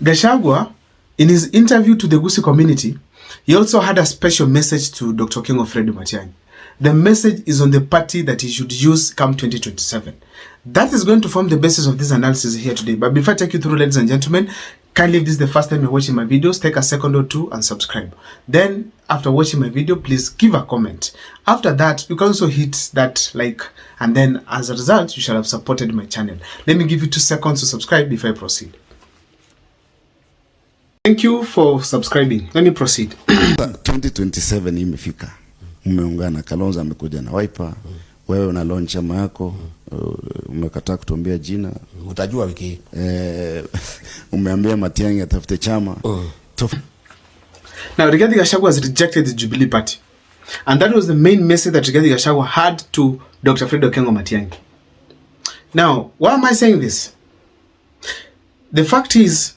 Gachagua, in his interview to the Gusii community, he also had a special message to Dr. King of Fred Matiang'i. The message is on the party that he should use come 2027. That is going to form the basis of this analysis here today. But before I take you through, ladies and gentlemen, kindly, if this is the first time you're watching my videos, take a second or two and subscribe. Then, after watching my video, please give a comment. After that, you can also hit that like, and then as a result, you shall have supported my channel. Let me give you 2 seconds to subscribe before I proceed. Thank you for subscribing. Let me proceed. 2027 imefika. Umeungana, Kalonzo amekuja na Wiper. Wewe una launch chama yako. Umekataa kutuambia jina. Utajua wiki hii. Umeambia Matiang'i atafute chama. Now, Rigathi Gachagua has rejected the Jubilee Party. And that was the main message that Rigathi Gachagua had to Dr. Fred Matiang'i. Now, why am I saying this? The fact is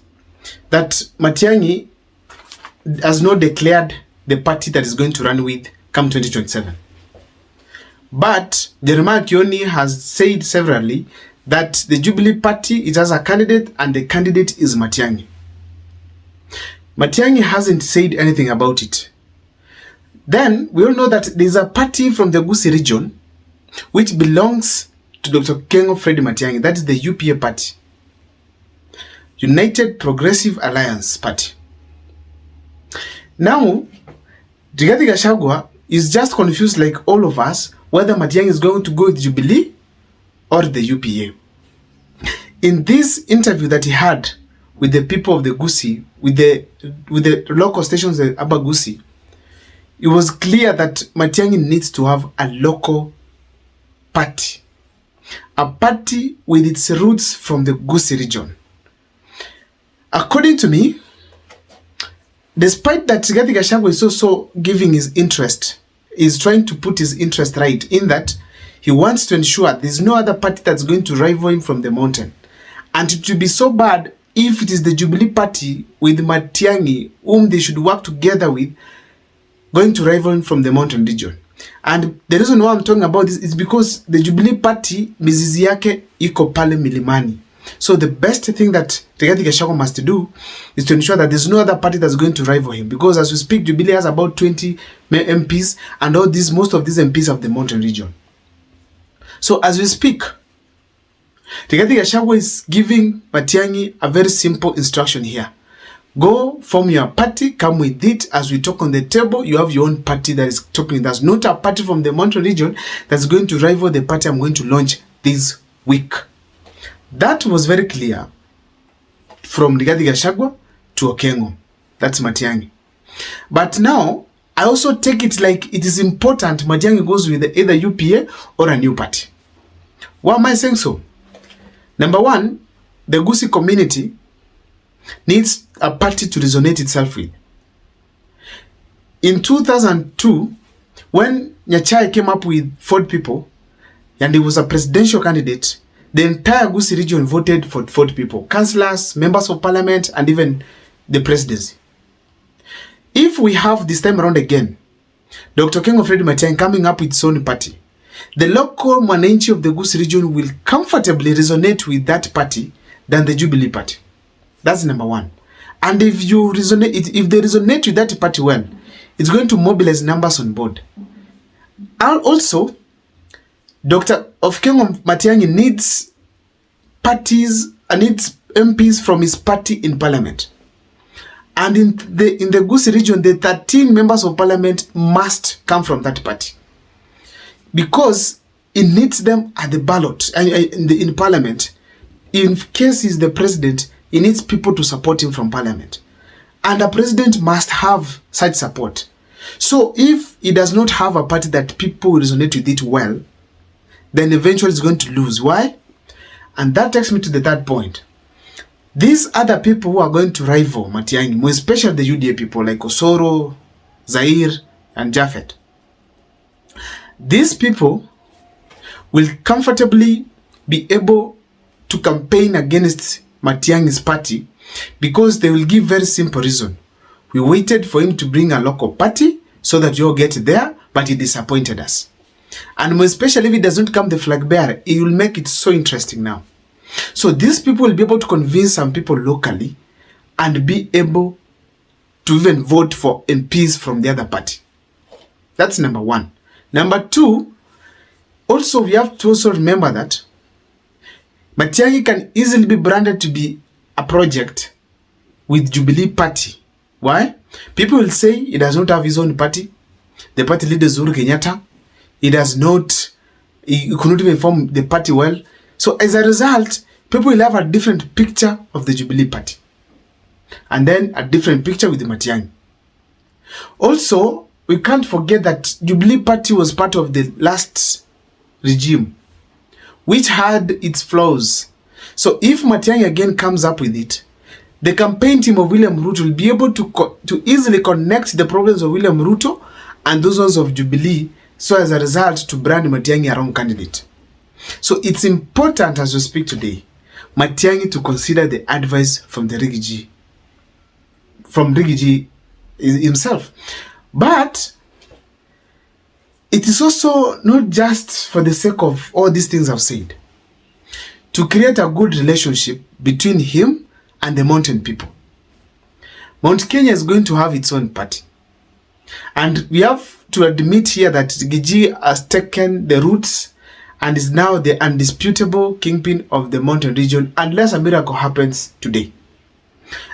that Matiang'i has not declared the party that is going to run with come 2027. But Jeremiah Kioni has said severally that the Jubilee Party, it has a candidate and the candidate is Matiang'i. Matiang'i hasn't said anything about it. Then we all know that there is a party from the Gusii region which belongs to Dr. King of Fred Matiang'i. That is the UPA party. United Progressive Alliance Party. Now, Rigathi Gachagua is just confused like all of us whether Matiang'i is going to go with Jubilee or the UPA. In this interview that he had with the people of the Gusii, with the local stations, the Upper Gusii, it was clear that Matiang'i needs to have a local party. A party with its roots from the Gusii region. According to me, despite that Rigathi Gachagua is also giving his interest, is trying to put his interest right in that he wants to ensure there's no other party that's going to rival him from the mountain. And it will be so bad if it is the Jubilee Party with Matiang'i, whom they should work together with, going to rival him from the mountain region. And the reason why I'm talking about this is because the Jubilee Party, mizizi yake iko pale milimani. So the best thing that Rigathi Gachagua must do is to ensure that there's no other party that's going to rival him. Because as we speak, Jubilee has about 20 MPs, and most of these MPs have the mountain region. So as we speak, Rigathi Gachagua is giving Matiang'i a very simple instruction here. Go form your party, come with it. As we talk on the table, you have your own party that is talking. That's not a party from the mountain region that's going to rival the party I'm going to launch this week. That was very clear from Rigathi Gachagua to Okengo. That's Matiang'i. But now, I also take it like it is important Matiang'i goes with either UPA or a new party. Why am I saying so? Number one, the Gusii community needs a party to resonate itself with. In 2002, when Nyachai came up with 4 people, and he was a presidential candidate, the entire Gusii region voted for 40 people. Councillors, members of parliament, and even the presidency. If we have this time around again, Dr. King of Fred Matiang'i coming up with his own party, the local mwananchi of the Gusii region will comfortably resonate with that party than the Jubilee Party. That's number one. And if they resonate with that party well, it's going to mobilize numbers on board. And also, Dr. King of Matiang'i needs parties and needs MPs from his party in parliament. And in the Gusii region, the 13 members of parliament must come from that party. Because it needs them at the ballot, in parliament. In case he's the president, he needs people to support him from parliament. And a president must have such support. So if he does not have a party that people resonate with it well, then eventually he's going to lose. Why? And that takes me to the third point. These other people who are going to rival Matiang'i, more especially the UDA people like Osoro, Zaire, and Japhet. These people will comfortably be able to campaign against Matiang'i's party because they will give very simple reason. We waited for him to bring a local party so that you all get there, but he disappointed us. And more especially if he doesn't come the flag bearer, it will make it so interesting now. So these people will be able to convince some people locally and be able to even vote for MPs from the other party. That's number one. Number two, also we have to also remember that Matiang'i can easily be branded to be a project with Jubilee Party. Why? People will say he does not have his own party. The party leader is Uhuru Kenyatta. He could not even form the party well. So as a result, people will have a different picture of the Jubilee Party. And then a different picture with the Matiang'i. Also, we can't forget that Jubilee Party was part of the last regime, which had its flaws. So if Matiang'i again comes up with it, the campaign team of William Ruto will be able to easily connect the problems of William Ruto and those ones of Jubilee, so as a result to brand Matiang'i a wrong candidate. So it's important as we speak today, Matiang'i to consider the advice from the Rigiji, himself. But it is also not just for the sake of all these things I've said, to create a good relationship between him and the mountain people. Mount Kenya is going to have its own party. And we have to admit here that Gigi has taken the roots and is now the undisputable kingpin of the mountain region, unless a miracle happens today.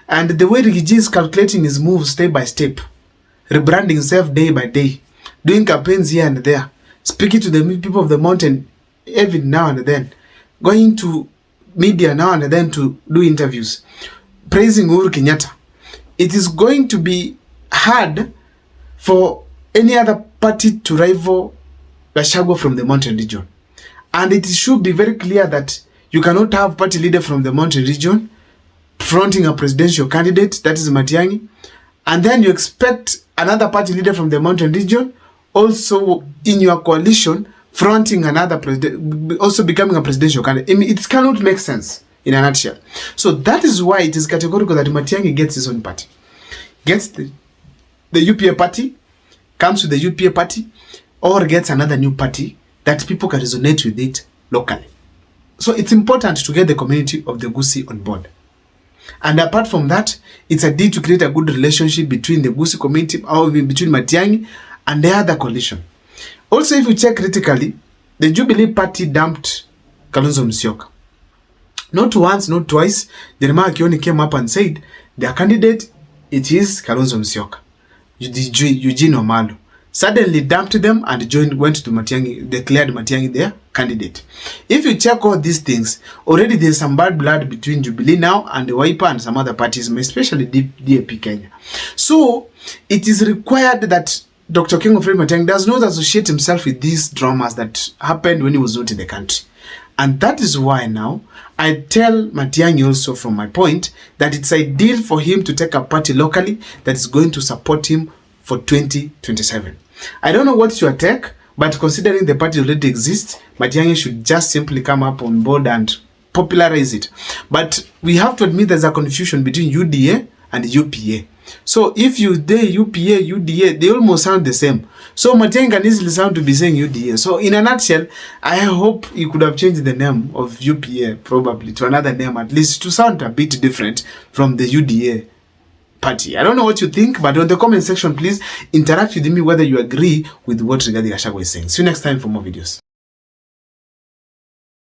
And the way Gigi is calculating his moves step by step, rebranding himself day by day, doing campaigns here and there, speaking to the people of the mountain every now and then, going to media now and then to do interviews, praising Uhuru Kenyatta. It is going to be hard for any other party to rival Gachagua from the mountain region. And it should be very clear that you cannot have party leader from the mountain region fronting a presidential candidate, that is Matiang'i, and then you expect another party leader from the mountain region also in your coalition fronting another president, also becoming a presidential candidate. I mean, it cannot make sense in a nutshell. So that is why it is categorical that Matiang'i gets his own party. Gets the UPA party, comes to the UPA party, or gets another new party that people can resonate with it locally. So it's important to get the community of the Gusii on board. And apart from that, it's a deal to create a good relationship between the Gusii community, or between Matiang'i and the other coalition. Also, if you check critically, the Jubilee Party dumped Kalonzo Musyoka. Not once, not twice. Jeremiah Kioni came up and said, their candidate, it is Kalonzo Musyoka. Eugene Omalo suddenly dumped them and went to Matiang'i, declared Matiang'i their candidate. If you check all these things, already there's some bad blood between Jubilee now and the Wiper and some other parties, especially DAP Kenya. So, it is required that Dr. King of Matiang'i does not associate himself with these dramas that happened when he was not in the country. And that is why now I tell Matiang'i also from my point that it's ideal for him to take a party locally that is going to support him for 2027. I don't know what's your take, but considering the party already exists, Matiang'i should just simply come up on board and popularize it. But we have to admit there's a confusion between UDA and UPA. So if you say UPA, UDA, they almost sound the same. So Matiang'i can easily sound to be saying UDA. So in a nutshell, I hope you could have changed the name of UPA probably to another name, at least to sound a bit different from the UDA party. I don't know what you think, but on the comment section, please interact with me whether you agree with what Rigathi Gachagua is saying. See you next time for more videos.